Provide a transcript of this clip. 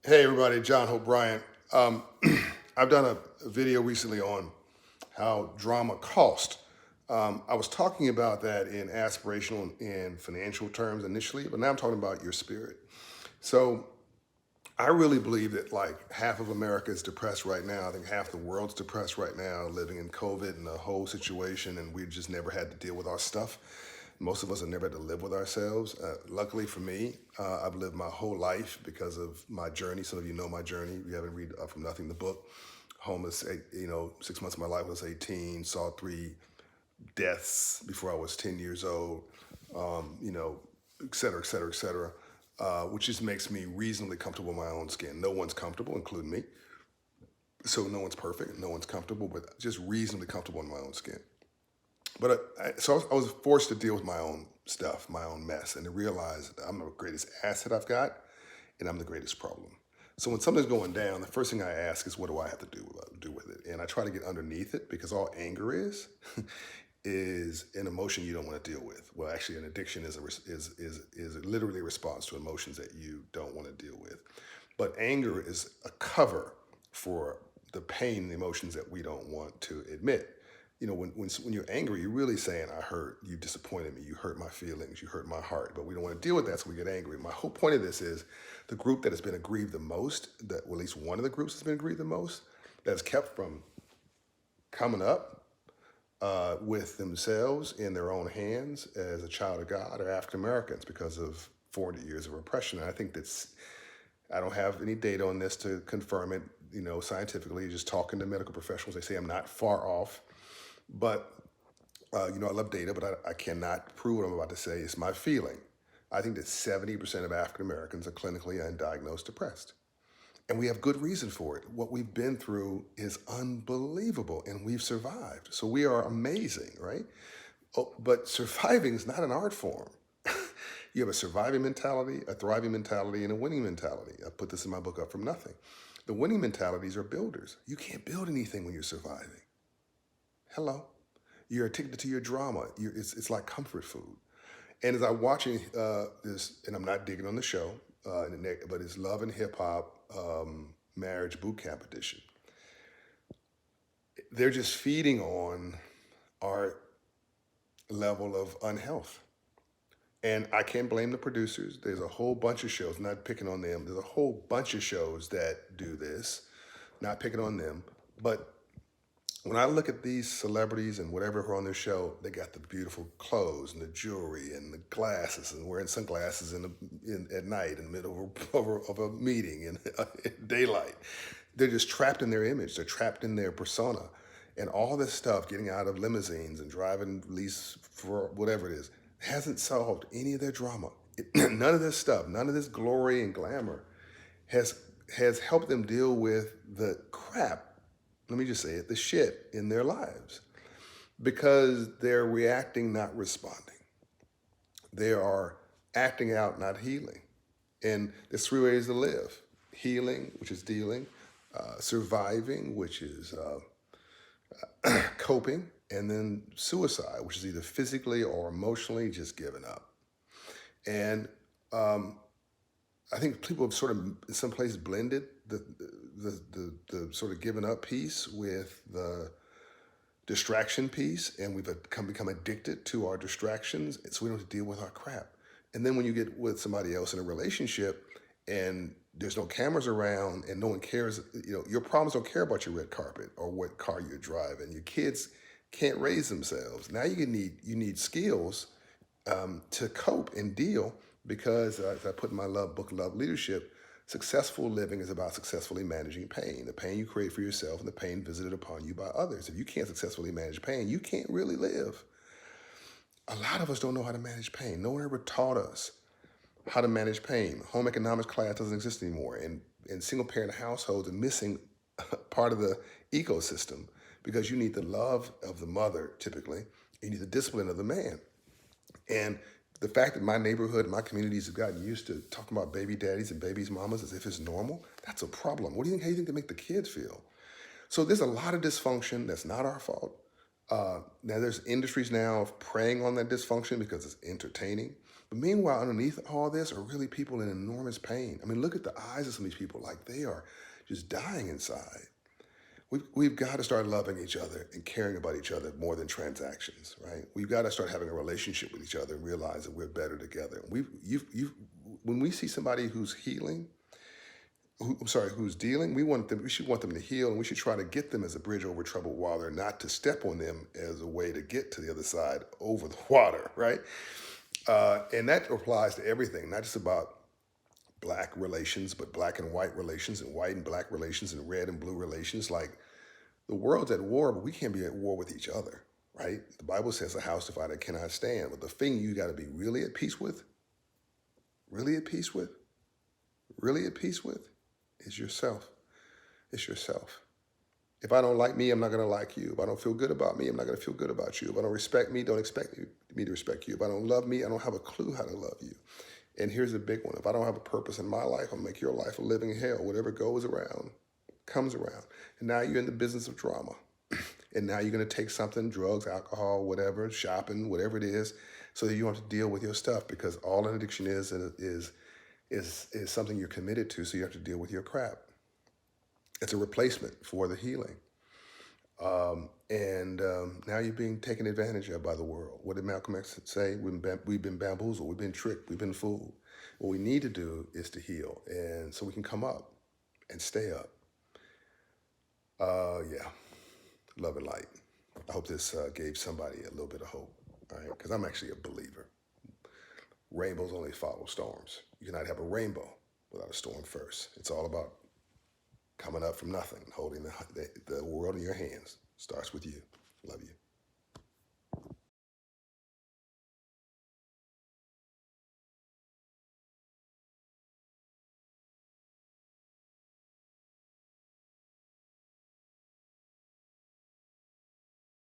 Hey everybody, John Hope Bryant. Um, I've done a video recently on how drama cost. I was talking about that in aspirational and financial terms initially, but now I'm talking about your spirit. So I really believe that like half of America is depressed right now. I think half the world's depressed right now, living in COVID and the whole situation, and we've just never had to deal with our stuff. Most of us have never had to live with ourselves. Luckily for me, I've lived my whole life because of my journey. Some of you know my journey. If you haven't read From Nothing, the book. Homeless, 6 months of my life was 18, saw three deaths before I was 10 years old, you know, et cetera, et cetera, et cetera, which just makes me reasonably comfortable in my own skin. No one's comfortable, including me. So no one's perfect, no one's comfortable, but just reasonably comfortable in my own skin. But I was forced to deal with my own stuff, my own mess, and to realize that I'm the greatest asset I've got, and I'm the greatest problem. So when something's going down, the first thing I ask is, what do I have to do with it? And I try to get underneath it because all anger is is an emotion you don't want to deal with. Well, actually, an addiction is literally a response to emotions that you don't want to deal with. But anger is a cover for the pain and the emotions that we don't want to admit. When you're angry, you're really saying, I hurt, you disappointed me, you hurt my feelings, you hurt my heart, but we don't want to deal with that, so we get angry. My whole point of this is the group that has been aggrieved the most, at least one of the groups has been aggrieved the most, that's kept from coming up with themselves in their own hands as a child of God are African Americans because of 400 years of oppression. And I think I don't have any data on this to confirm it, scientifically, just talking to medical professionals, they say I'm not far off. But, I love data, but I cannot prove what I'm about to say. It's my feeling. I think that 70% of African Americans are clinically undiagnosed depressed. And we have good reason for it. What we've been through is unbelievable, and we've survived. So we are amazing, right? Oh, but surviving is not an art form. You have a surviving mentality, a thriving mentality, and a winning mentality. I put this in my book, Up From Nothing. The winning mentalities are builders. You can't build anything when you're surviving. Hello. You're addicted to your drama. It's like comfort food. And as I'm watching this, and I'm not digging on the show, but it's Love and Hip Hop Marriage Boot Camp Edition. They're just feeding on our level of unhealth. And I can't blame the producers. There's a whole bunch of shows, not picking on them. There's a whole bunch of shows that do this, not picking on them. But when I look at these celebrities and whatever who are on their show, they got the beautiful clothes and the jewelry and the glasses and wearing sunglasses at night in the middle of a meeting in daylight. They're just trapped in their image. They're trapped in their persona. And all this stuff, getting out of limousines and driving lease for whatever it is, hasn't solved any of their drama. None of this stuff, none of this glory and glamour has has helped them deal with the crap, let me just say it, the shit in their lives because they're reacting, not responding. They are acting out, not healing. And there's three ways to live: healing, which is dealing, surviving, which is coping, and then suicide, which is either physically or emotionally just giving up. And I think people have sort of, in some places, blended the sort of giving up piece with the distraction piece, and we've become addicted to our distractions, so we don't have to deal with our crap. And then when you get with somebody else in a relationship, and there's no cameras around, and no one cares, your problems don't care about your red carpet or what car you're driving. Your kids can't raise themselves. Now you need skills to cope and deal because, as I put in my book, Love Leadership, successful living is about successfully managing pain, the pain you create for yourself and the pain visited upon you by others. If you can't successfully manage pain, you can't really live. A lot of us don't know how to manage pain. No one ever taught us how to manage pain. Home economics class doesn't exist anymore, and single parent households are missing part of the ecosystem because you need the love of the mother typically, you need the discipline of the man. And the fact that my neighborhood and my communities have gotten used to talking about baby daddies and babies mamas as if it's normal, that's a problem. How do you think they make the kids feel? So there's a lot of dysfunction that's not our fault. Now there's industries now of preying on that dysfunction because it's entertaining. But meanwhile, underneath all this are really people in enormous pain. I mean, look at the eyes of some of these people, like they are just dying inside. We've got to start loving each other and caring about each other more than transactions, right? We've got to start having a relationship with each other and realize that we're better together. When we see somebody who's healing, who's dealing, we should want them to heal, and we should try to get them as a bridge over troubled water, not to step on them as a way to get to the other side over the water, right? And that applies to everything, not just about black relations, but black and white relations, and white and black relations, and red and blue relations. Like, the world's at war, but we can't be at war with each other, right? The Bible says a house divided cannot stand. But the thing you got to be really at peace with, really at peace with, really at peace with, is yourself. It's yourself. If I don't like me, I'm not going to like you. If I don't feel good about me, I'm not going to feel good about you. If I don't respect me, don't expect me to respect you. If I don't love me, I don't have a clue how to love you. And here's a big one. If I don't have a purpose in my life, I'll make your life a living hell. Whatever goes around, comes around. And now you're in the business of drama. And now you're going to take something, drugs, alcohol, whatever, shopping, whatever it is, so that you don't have to deal with your stuff, because all an addiction is something you're committed to, so you have to deal with your crap. It's a replacement for the healing. Now you're being taken advantage of by the world. What did Malcolm X say? We've been bamboozled, we've been tricked, we've been fooled. What we need to do is to heal, and so we can come up and stay up. Yeah, love and light. I hope this gave somebody a little bit of hope, all right? Because I'm actually a believer. Rainbows only follow storms. You cannot have a rainbow without a storm first. It's all about coming up from nothing, holding the world in your hands. Starts with you. Love you.